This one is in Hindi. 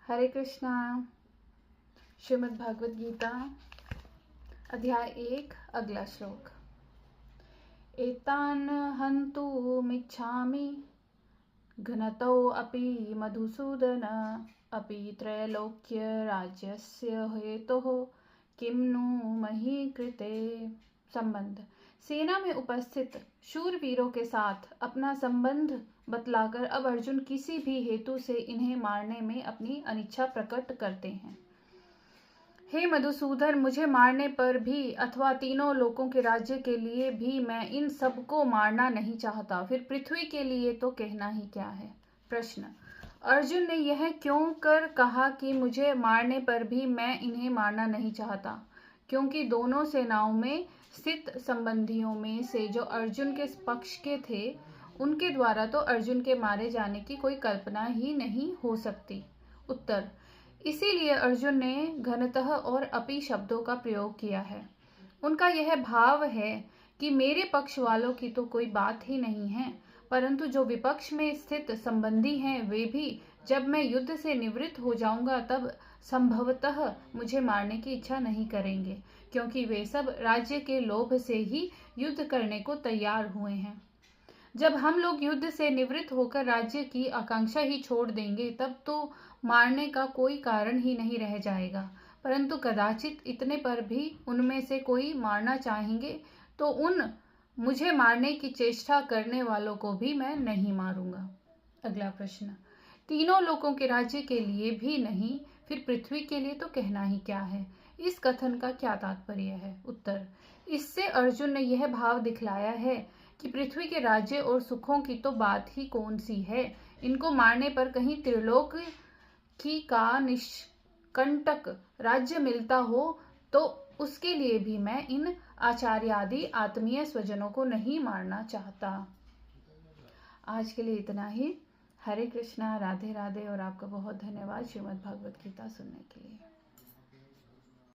हरे कृष्णा। श्रीमद् भागवत गीता अध्याय 1 अगला श्लोक। एतान् हन्तुमिच्छामि घ्नतौ अपि मधुसूदन अपि त्रैलोक्य राज्यस्य हेतोः किं नु मही कृते। संबंध। सेना में उपस्थित शूरवीरों के साथ अपना संबंध बतलाकर अब अर्जुन किसी भी हेतु से इन्हें मारने में अपनी अनिच्छा प्रकट करते हैं। हे मधुसूदन, मुझे मारने पर भी अथवा तीनों लोकों के राज्य के लिए भी मैं इन सबको मारना नहीं चाहता, फिर पृथ्वी के लिए तो कहना ही क्या है। प्रश्न। अर्जुन ने यह क्यों कर कहा कि मुझे मारने पर भी मैं इन्हें मारना नहीं चाहता? क्योंकि दोनों सेनाओं में स्थित संबंधियों में से जो अर्जुन के पक्ष के थे, उनके द्वारा तो अर्जुन के मारे जाने की कोई कल्पना ही नहीं हो सकती। उत्तर। इसीलिए अर्जुन ने घनतः और अपि शब्दों का प्रयोग किया है। उनका यह भाव है कि मेरे पक्ष वालों की तो कोई बात ही नहीं है, परंतु जो विपक्ष में स्थित संबंधी हैं वे भी जब मैं युद्ध से निवृत्त हो जाऊंगा तब संभवतः मुझे मारने की इच्छा नहीं करेंगे, क्योंकि वे सब राज्य के लोभ से ही युद्ध करने को तैयार हुए हैं। जब हम लोग युद्ध से निवृत्त होकर राज्य की आकांक्षा ही छोड़ देंगे तब तो मारने का कोई कारण ही नहीं रह जाएगा, परंतु कदाचित इतने पर भी उनमें से कोई मारना चाहेंगे तो उन मुझे मारने की चेष्टा करने वालों को भी मैं नहीं मारूंगा। अगला प्रश्न। तीनों लोकों के राज्य के लिए भी नहीं, फिर पृथ्वी के लिए तो कहना ही क्या है। इस कथन का क्या तात्पर्य है? उत्तर। इससे अर्जुन ने यह भाव दिखलाया है कि पृथ्वी के राज्य और सुखों की तो बात ही कौन सी है, इनको मारने पर कहीं त्रिलोक की का निष्कंटक राज्य मिलता हो तो उसके लिए भी मैं इन आचार्यादि आत्मीय स्वजनों को नहीं मारना चाहता। आज के लिए इतना ही। हरे कृष्णा, राधे राधे, और आपका बहुत धन्यवाद श्रीमद् भागवत गीता सुनने के लिए।